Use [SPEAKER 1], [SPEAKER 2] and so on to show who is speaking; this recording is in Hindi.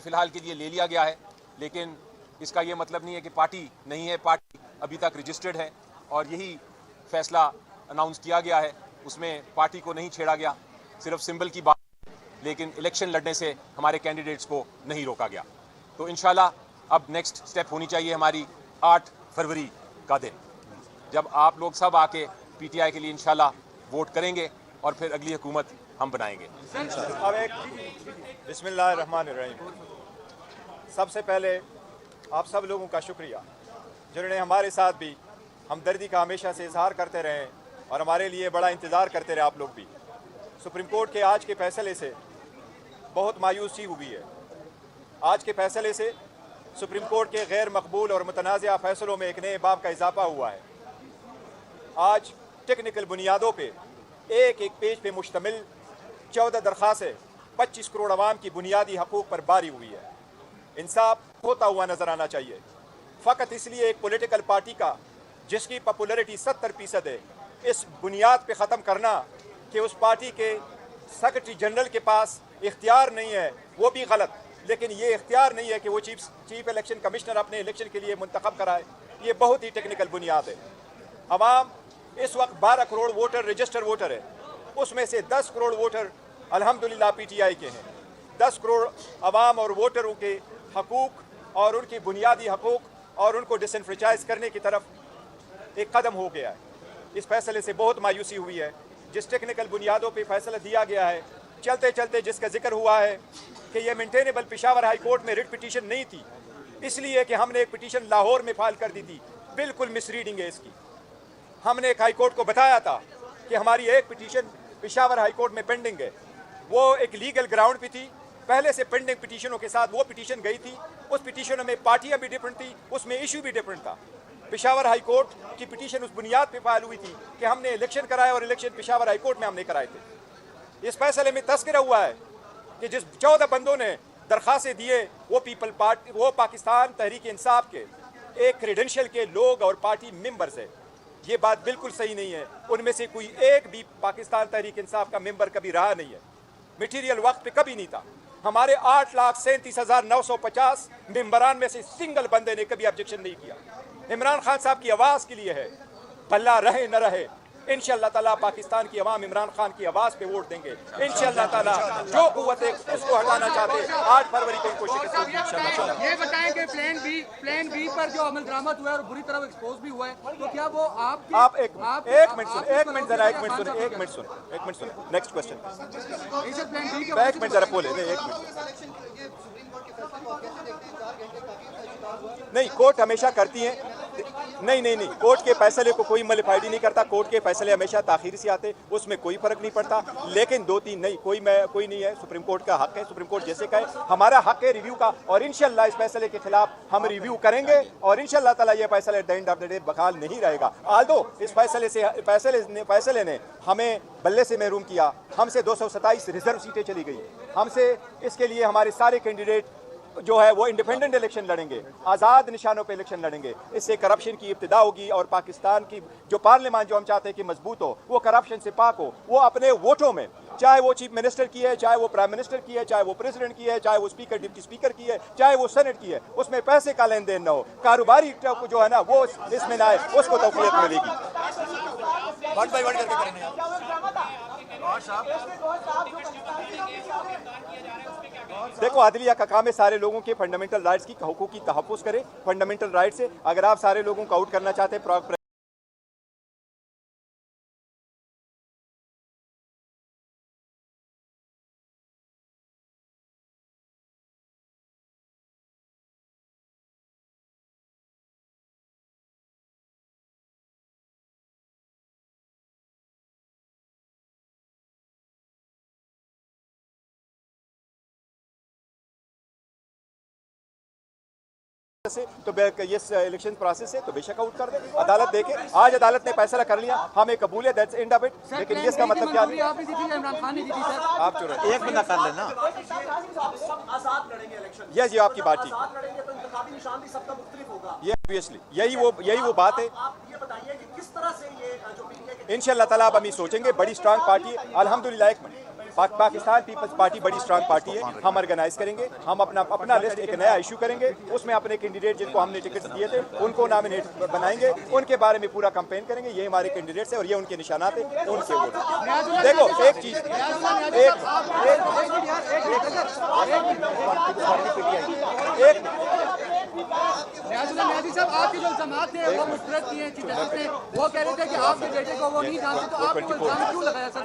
[SPEAKER 1] फिलहाल के लिए ले लिया गया है, लेकिन इसका ये मतलब नहीं है कि पार्टी नहीं है। पार्टी अभी तक रजिस्टर्ड है और यही फैसला अनाउंस किया गया है। उसमें पार्टी को नहीं छेड़ा गया, सिर्फ सिंबल की बात, लेकिन इलेक्शन लड़ने से हमारे कैंडिडेट्स को नहीं रोका गया। तो इंशाल्लाह अब नेक्स्ट स्टेप होनी चाहिए हमारी 8 फरवरी का दिन, जब आप लोग सब आके पीटीआई के लिए इंशाल्लाह वोट करेंगे और फिर अगली हुकूमत हम बनाएंगे।
[SPEAKER 2] अब एक बिस्मिल्लाहिर्रहमानिर्रहीम। सबसे पहले आप सब लोगों का शुक्रिया जिन्होंने हमारे साथ भी हमदर्दी का हमेशा से इजहार करते रहे और हमारे लिए बड़ा इंतज़ार करते रहे। आप लोग भी सुप्रीम कोर्ट के आज के फैसले से बहुत मायूसी हुई है। आज के फैसले से सुप्रीम कोर्ट के गैर मकबूल और मुतनाज़ा फैसलों में एक नए बाब का इजाफा हुआ है। आज टेक्निकल बुनियादों पे एक एक पेज पे मुश्तमिल 14 दरख्वास्तें 25 करोड़ आवाम की बुनियादी हकूक़ पर बारी हुई है। इंसाफ होता हुआ नजर आना चाहिए। फ़कत इसलिए एक पॉलिटिकल पार्टी का जिसकी पॉपुलैरिटी 70% है, इस बुनियाद पे ख़त्म करना कि उस पार्टी के सेक्रेटरी जनरल के पास इख्तियार नहीं है, वो भी गलत। लेकिन ये इख्तियार नहीं है कि वो चीफ इलेक्शन कमिश्नर अपने इलेक्शन के लिए मुंतखब कराए। ये बहुत ही टेक्निकल बुनियाद है। अवाम इस वक्त 12 करोड़ वोटर रजिस्टर वोटर है, उसमें से 10 करोड़ वोटर अल्हम्दुलिल्लाह पीटीआई के हैं। 10 करोड़ अवाम और वोटरों के हकूक़ और उनकी बुनियादी हकूक़ और उनको डिसएनफ्रेंचाइज करने की तरफ एक कदम हो गया है। इस फैसले से बहुत मायूसी हुई है। जिस टेक्निकल बुनियादों पर फैसला दिया गया है, चलते चलते जिसका जिक्र हुआ है कि ये मेंटेनेबल पेशावर हाई कोर्ट में रिट पिटीशन नहीं थी, इसलिए कि हमने एक पिटीशन लाहौर में फाइल कर दी थी। बिल्कुल मिसरीडिंग है इसकी। हमने एक हाई कोर्ट को बताया था कि हमारी एक पिटीशन पेशावर हाई कोर्ट में पेंडिंग है। वो एक लीगल ग्राउंड पे थी, पहले से पेंडिंग पिटीशनों के साथ वो पिटीशन गई थी। उस पिटीशनों में पार्टियां भी डिफरेंट थी, उसमें इशू भी डिफरेंट था। पेशावर हाई कोर्ट की पिटीशन उस बुनियाद पे फाइल हुई थी कि हमने इलेक्शन कराए और इलेक्शन पेशावर हाई कोर्ट में हमने कराए थे। इस फैसले में तस्करा हुआ है कि जिस 14 बंदों ने दरख्वास्तें दिए वो पीपल पार्टी, वो पाकिस्तान तहरीक इंसाफ के एक क्रेडेंशियल के लोग और पार्टी मेंबर्स है। ये बात बिल्कुल सही नहीं है। उनमें से कोई एक भी पाकिस्तान तहरीक इंसाफ का मेंबर कभी रहा नहीं है, मटीरियल वक्त पे कभी नहीं था। हमारे 8,37,950 मेंबरान में से सिंगल बंदे ने कभी ऑब्जेक्शन नहीं किया। इमरान खान साहब की आवाज़ के लिए है, भला रहे न रहे। इंशाअल्लाह ताला पाकिस्तान की अवाम इमरान खान की आवाज़ पे वोट देंगे इंशाअल्लाह ताला। जो कुव्वत है उसको हटाना चाहते हैं 8 फरवरी को इनको शिकस्त होगी इंशाअल्लाह।
[SPEAKER 3] ये बताएं कि प्लान बी पर जो अमल दरामद हुआ है और बुरी तरह एक्सपोज भी हुआ है, तो क्या वो आप
[SPEAKER 2] एक मिनट जरा एक मिनट सुन। Next question. एक मिनट जरा बोले, एक मिनट। नहीं, कोर्ट हमेशा करती है। नहीं, कोर्ट के फैसले को कोई मलिफाइड नहीं करता। कोर्ट के फैसले हमेशा ताखीर से आते, उसमें कोई फर्क नहीं पड़ता। लेकिन 2-3 नहीं, कोई नहीं है। सुप्रीम कोर्ट का हक है, सुप्रीम कोर्ट जैसे कहे हमारा हक है रिव्यू का, और इंशाल्लाह इस फैसले के खिलाफ हम रिव्यू करेंगे और इंशाल्लाह ताला ये फैसला at the end of the day बहाल नहीं रहेगा। आल्दो इस फैसले ने हमें बल्ले से महरूम किया। हमसे 227 रिजर्व सीटें चली गई। हमसे इसके लिए हमारे सारे कैंडिडेट जो है वो इंडिपेंडेंट इलेक्शन लड़ेंगे, आज़ाद निशानों पे इलेक्शन लड़ेंगे। इससे करप्शन की इब्तिदा होगी और पाकिस्तान की जो पार्लियामान जो हम चाहते हैं कि मजबूत हो, वो करप्शन से पाक हो। वो अपने वोटों में, चाहे वो चीफ मिनिस्टर की है, चाहे वो प्राइम मिनिस्टर की है, चाहे वो प्रेसिडेंट की है, चाहे वो स्पीकर डिप्टी स्पीकर की है, चाहे वो सेनेट की है, उसमें पैसे का लेन देन न हो। कारोबारी जो है ना वो इसमें ना आए, उसको तौफीक मिलेगी। देखो, अदलिया का काम है सारे लोगों के फंडामेंटल राइट्स की हकूक़ की तहफ़्फ़ुज़ करे। फंडामेंटल राइट से अगर आप सारे लोगों को आउट करना चाहते हैं, से तो ये इलेक्शन प्रोसेस है तो बेशक आउट कर दे। अदालत देखे, आज अदालत ने फैसला कर लिया, हमें कबूल है, दैट्स एंड ऑफ इट। लेकिन ये इसका मतलब क्या नहीं। आप चुन रहे, एक मिनट कर लेना। ये आपकी बात ठीक, ये ऑब्वियसली यही वो बात है। इंशाअल्लाह ताला अब हम ये सोचेंगे, बड़ी स्ट्रांग पार्टी अल्हम्दुलिल्लाह। एक मिनट पाकिस्तान पीपल्स पार्टी बड़ी स्ट्रांग पार्टी है, हम ऑर्गेनाइज करेंगे, हम अपना लिस्ट एक नया इशू करेंगे, उसमें अपने कैंडिडेट जिनको हमने टिकट दिए थे उनको नॉमिनेट बनाएंगे, उनके बारे में पूरा कैंपेन करेंगे। ये हमारे कैंडिडेट्स हैं और ये उनके निशानात हैं, उनके वोट। देखो एक चीज
[SPEAKER 3] न्याजी साहब, आपके जो जमात थे वो मुस्तरद किए हैं चीफ जस्टिस ने, वो कह रहे थे कि आपके बेटे को वो नहीं जानते, तो आपको इल्जाम क्यों लगाया सर?